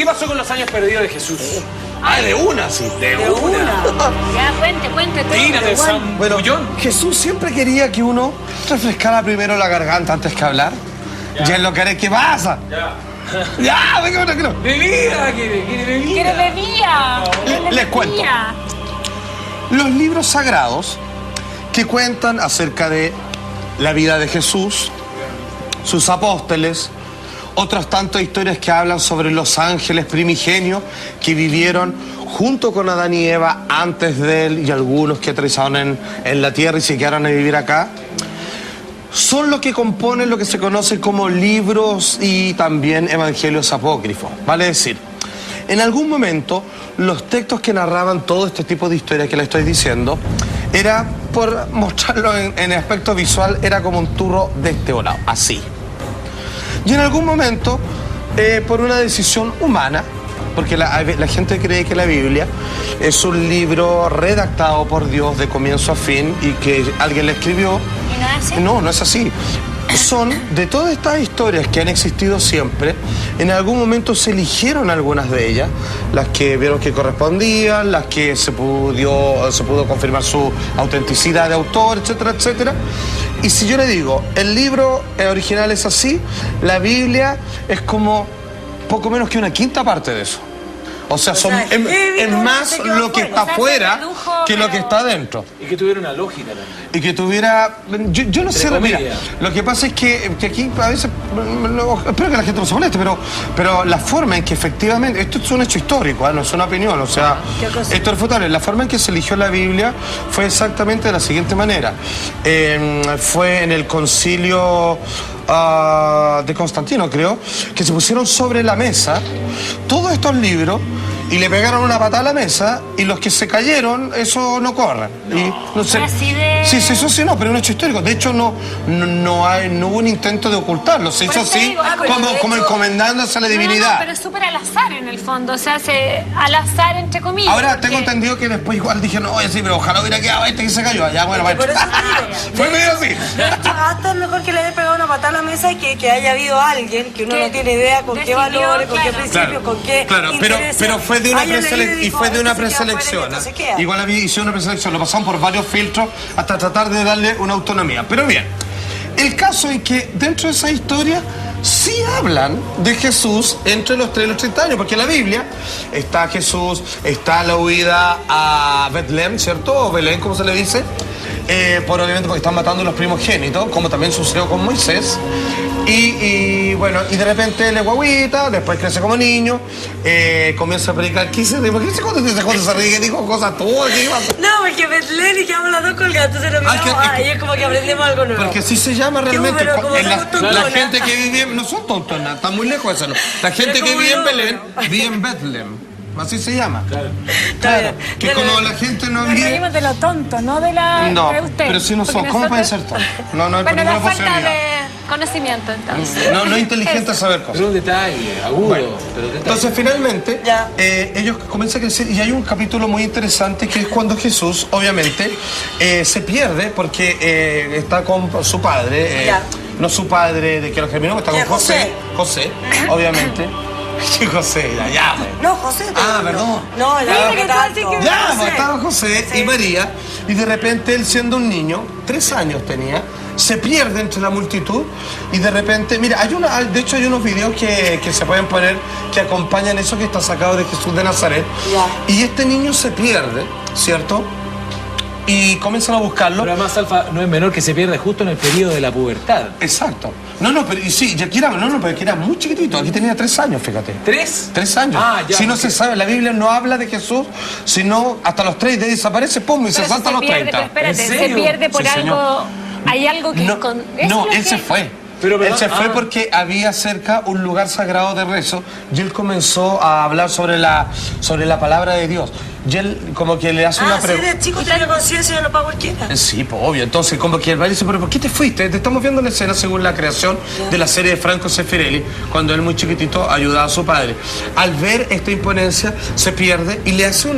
¿Qué pasó con los años perdidos de Jesús? Ah, de una, sí. De una. Ya, cuente todo. Tírate, San Bueno, Bullón. Jesús siempre quería que uno refrescara primero la garganta antes que hablar. Ya es lo que haré. ¿Qué pasa? Ya, venga, tranquilo. Bebida, quiere bebida. ¿Quiere bebida? Les cuento. Los libros sagrados que cuentan acerca de la vida de Jesús, sus apóstoles, otras tantas historias que hablan sobre los ángeles primigenios que vivieron junto con Adán y Eva antes de él y algunos que aterrizaron en la tierra y se quedaron a vivir acá, son lo que componen lo que se conoce como libros y también evangelios apócrifos. Vale decir, en algún momento los textos que narraban todo este tipo de historias que le estoy diciendo era, por mostrarlo en aspecto visual, era como un turro de este volado, así. Y en algún momento, por una decisión humana, porque la gente cree que la Biblia es un libro redactado por Dios de comienzo a fin y que alguien le escribió. ¿Y no es así? No, no es así. Son de todas estas historias que han existido siempre, en algún momento se eligieron algunas de ellas, las que vieron que correspondían, las que se pudo confirmar su autenticidad de autor, etcétera, etcétera. Y si yo le digo, el libro original es así, la Biblia es como poco menos que una quinta parte de eso. O sea, es más lo que está afuera que lo que está adentro. Y que tuviera una lógica también. Y que tuviera... Yo no sé, mira, comillas. lo que pasa es que aquí a veces... espero que la gente no se moleste, pero la forma en que efectivamente... Esto es un hecho histórico, no es una opinión, o sea... Esto es refutable. La forma en que se eligió la Biblia fue exactamente de la siguiente manera. Fue en el concilio de Constantino, creo, que se pusieron sobre la mesa todos estos libros y le pegaron una patada a la mesa y los que se cayeron, eso no corre. No sé. Así de... Sí, eso sí, no, pero es un hecho histórico. De hecho, no hubo un intento de ocultarlo. Se Por hizo eso te así, digo, como encomendándose a la divinidad. No, pero es súper al azar en el fondo, o sea, al azar entre comillas. Ahora porque... tengo entendido que después igual dijeron, oye, sí, pero ojalá hubiera quedado este que se cayó allá. Bueno, bueno. Por eso te digo. Fue medio así. De hecho, hasta es mejor que le haya pegado una patada a la mesa y que haya habido alguien que uno no tiene idea con qué decidió, valores, con qué claro. principios, con qué Claro, intereses pero fue de una haya leído y y fue de una dijo, este se queda preselección. fuera y este se queda. Igual había hicieron una preselección, lo pasaron por varios filtros hasta tratar de darle una autonomía. Pero bien, el caso es que dentro de esa historia sí hablan de Jesús entre los 3 y los 30 años, porque en la Biblia está Jesús, está la huida a Betlem, ¿cierto? O Belén, como se le dice, obviamente porque están matando a los primogénitos, como también sucedió con Moisés. Y bueno, y de repente él es guaguita, después crece como niño, comienza a predicar. ¿Qué se cuando se ríe? Dijo cosas tú, ¿qué pasa? No, porque Betlén y quedamos las dos colgadas, entonces nos miramos, y es como que aprendemos algo nuevo. Porque así se llama realmente. pero como somos La tontonas. gente que vive no son tontonas, está muy lejos eso, ¿no? La gente Pero que como vive en yo, Belén, pero- vive en Bethlehem. Así se llama. Está bien. Que Dale, como dale. la gente no Nos vive... reímos de lo tonto, no de la No, de usted. pero si no son, Porque ¿cómo pueden ser nosotros- tontos? No hay Bueno, ninguna la falta posibilidad. de conocimiento, entonces. No es inteligente Eso. saber cosas. Pero un detalle, agudo. Bueno, pero detalle. entonces finalmente Ya. ellos comienzan a crecer y hay un capítulo muy interesante que es cuando Jesús obviamente se pierde porque está con su padre, Ya. no su padre de que lo germinó, está con Ya, José, obviamente. ¿Qué José? Ya, güey. No, José. Ah, perdón. No, ya, Mira que ¿qué tú tanto? así que- Ya, José. pues, estaba José y María, y de repente él siendo un niño, 3 años tenía, se pierde entre la multitud y de repente, mira, de hecho hay unos videos que se pueden poner que acompañan eso que está sacado de Jesús de Nazaret. Ya. Y este niño se pierde, ¿cierto? Y comienzan a buscarlo. Pero además, Alfa, no es menor que se pierde justo en el periodo de la pubertad. Exacto. No, pero y sí, ya que era, pero que era muy chiquitito, aquí tenía 3 años, fíjate. ¿3? 3 años. Ah, ya, si no porque- se sabe, la Biblia no habla de Jesús, sino hasta los 30 y desaparece, pum, y se Pero salta a se los pierde, 30. pero espérate, ¿En se serio? pierde por Sí, señor. algo. Hay algo que No, eso no, es lo él se que- fue. Pero, él se fue ah. porque había cerca un lugar sagrado de rezo y él comenzó a hablar sobre la palabra de Dios. Y él como que le hace una Ah, sí, pregunta. de chico tenía conciencia de lo para cualquiera. Sí, pues obvio. Entonces, como que el baile dice, pero ¿por qué te fuiste? Te estamos viendo la escena según la creación de la serie de Franco Sefirelli, cuando él muy chiquitito ayudaba a su padre. Al ver esta imponencia, se pierde y le hace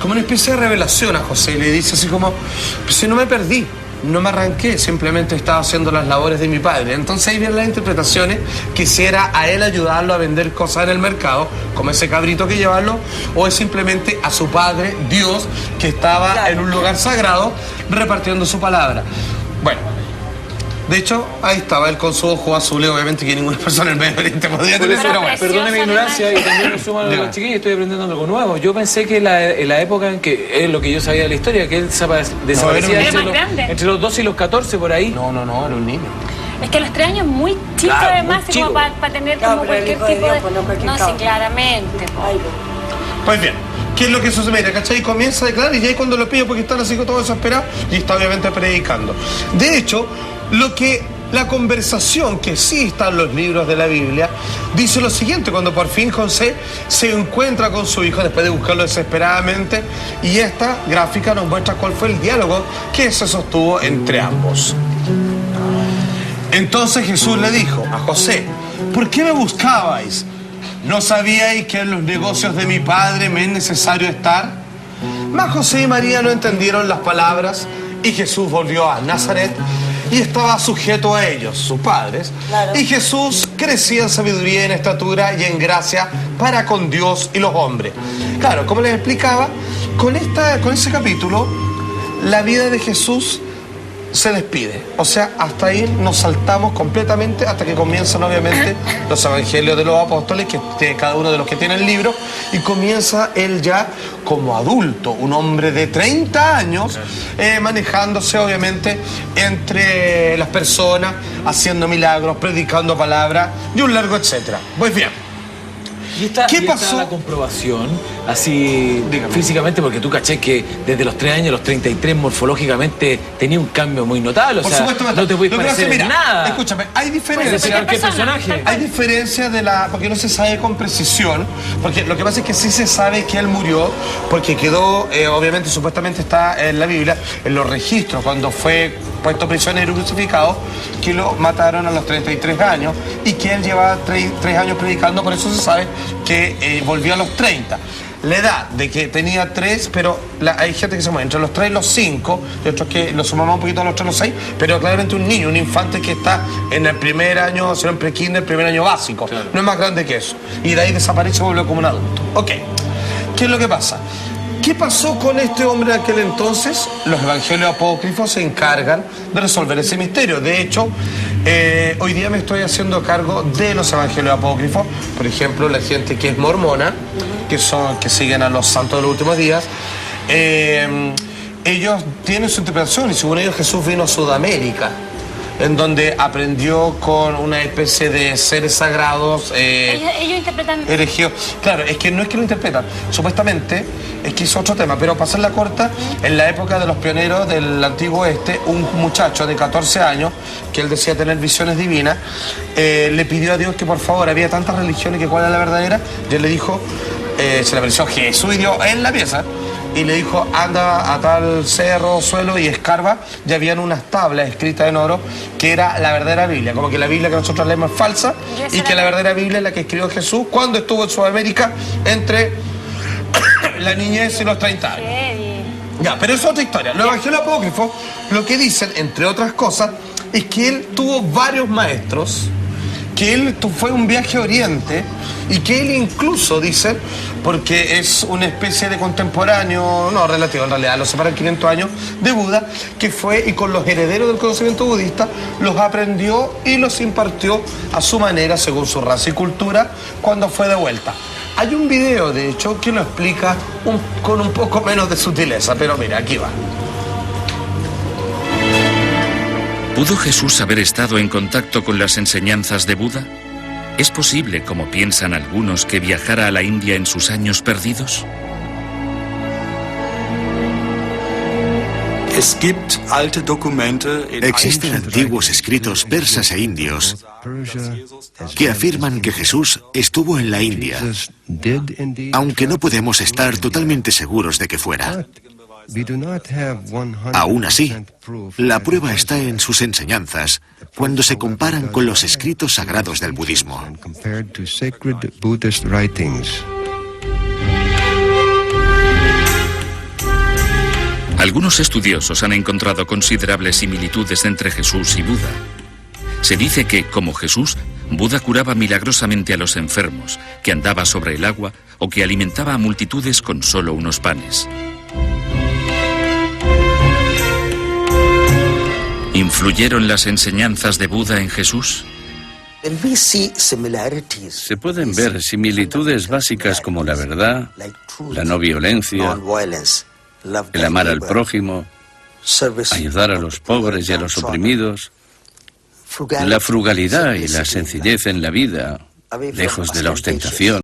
como una especie de revelación a José. Y le dice así como, pues si no me perdí. no me arranqué, simplemente estaba haciendo las labores de mi padre. Entonces ahí vienen las interpretaciones, quisiera a él ayudarlo a vender cosas en el mercado, como ese cabrito que llevarlo, o es simplemente a su padre, Dios, que estaba en un lugar sagrado repartiendo su palabra. Bueno, de hecho, ahí estaba él con su ojo azul, obviamente que ninguna persona en el Medio Oriente podía tener, pero bueno. Perdone mi ignorancia y también me sumo a los chiquillos, estoy aprendiendo algo nuevo. Yo pensé que en la época en que es lo que yo sabía de la historia, que él desaparecía entre los 12 y los 14 por ahí. No, era un niño. Es que a los 3 años muy chico, Claro, además, muy es chico. como para tener como cualquier tipo de... No, sí, claramente. Pues bien, ¿qué es lo que sucede? Mira, ¿cachai? Comienza a declarar y ahí cuando lo pide porque están así todos desesperados y está obviamente predicando. De hecho, la conversación que sí está en los libros de la Biblia dice lo siguiente, cuando por fin José se encuentra con su hijo después de buscarlo desesperadamente, y esta gráfica nos muestra cuál fue el diálogo que se sostuvo entre ambos. Entonces Jesús le dijo a José: ¿por qué me buscabais? ¿No sabíais que en los negocios de mi padre me es necesario estar? Mas José y María no entendieron las palabras, y Jesús volvió a Nazaret y estaba sujeto a ellos, sus padres. Claro. Y Jesús crecía en sabiduría, en estatura y en gracia para con Dios y los hombres. Claro, como les explicaba, con ese capítulo, la vida de Jesús se despide. O sea, hasta ahí nos saltamos completamente hasta que comienzan obviamente los evangelios de los apóstoles, que cada uno de los que tiene el libro, y comienza él ya como adulto, un hombre de 30 años, manejándose obviamente entre las personas, haciendo milagros, predicando palabras y un largo etcétera. Pues bien, ¿qué pasó? La comprobación, así, físicamente, porque tú caché que desde los 3 años a los 33 morfológicamente tenía un cambio muy notable. Por supuesto, no te puedes parecer en nada. Escúchame, hay diferencia. ¿Qué personaje? Hay diferencia porque no se sabe con precisión, porque lo que pasa es que sí se sabe que él murió, porque quedó, obviamente, supuestamente está en la Biblia, en los registros, cuando fue puesto prisionero y crucificado, que lo mataron a los 33 años y que él llevaba 3 años predicando, por eso se sabe que volvió a los 30. La edad de que tenía 3, pero hay gente que se mueve entre los 3 y los 5, y otros que lo sumamos un poquito a los 3 y los 6, pero claramente un niño, un infante que está en el primer año, será en pre-kinder, primer año básico, claro. No es más grande que eso. Y de ahí desaparece y vuelve como un adulto. Ok, ¿qué es lo que pasa? ¿Qué pasó con este hombre en aquel entonces? Los evangelios apócrifos se encargan de resolver ese misterio. De hecho, hoy día me estoy haciendo cargo de los evangelios apócrifos. Por ejemplo, la gente que es mormona, que siguen a los santos de los últimos días, ellos tienen su interpretación y según ellos Jesús vino a Sudamérica, en donde aprendió con una especie de seres sagrados. Ellos interpretan... Elegidos. Claro, es que no es que lo interpretan. Supuestamente, es que es otro tema, pero para hacerla corta, en la época de los pioneros del Antiguo Oeste, un muchacho de 14 años, que él decía tener visiones divinas, le pidió a Dios que por favor, había tantas religiones que cuál era la verdadera, y él le dijo, se le apareció Jesús y Dios en la pieza, y le dijo, anda a tal cerro, suelo y escarba, y habían unas tablas escritas en oro que era la verdadera Biblia, como que la Biblia que nosotros leemos es falsa y que la verdadera Biblia es la que escribió Jesús cuando estuvo en Sudamérica entre la niñez y los 30 años. Ya, pero es otra historia. Los evangelios apócrifos lo que dicen, entre otras cosas, es que él tuvo varios maestros, que él fue un viaje a Oriente y que él incluso, dice, porque es una especie de contemporáneo, no relativo en realidad, lo separan 500 años, de Buda, que fue y con los herederos del conocimiento budista los aprendió y los impartió a su manera, según su raza y cultura, cuando fue de vuelta. Hay un video, de hecho, que lo explica con un poco menos de sutileza, pero mira, aquí va. ¿Pudo Jesús haber estado en contacto con las enseñanzas de Buda? ¿Es posible, como piensan algunos, que viajara a la India en sus años perdidos? Existen antiguos escritos persas e indios que afirman que Jesús estuvo en la India, aunque no podemos estar totalmente seguros de que fuera. Aún así, la prueba está en sus enseñanzas cuando se comparan con los escritos sagrados del budismo. Algunos estudiosos han encontrado considerables similitudes entre Jesús y Buda. Se dice que, como Jesús, Buda curaba milagrosamente a los enfermos, que andaba sobre el agua o que alimentaba a multitudes con solo unos panes. ¿Influyeron las enseñanzas de Buda en Jesús? Se pueden ver similitudes básicas como la verdad, la no violencia, el amar al prójimo, ayudar a los pobres y a los oprimidos, la frugalidad y la sencillez en la vida, lejos de la ostentación.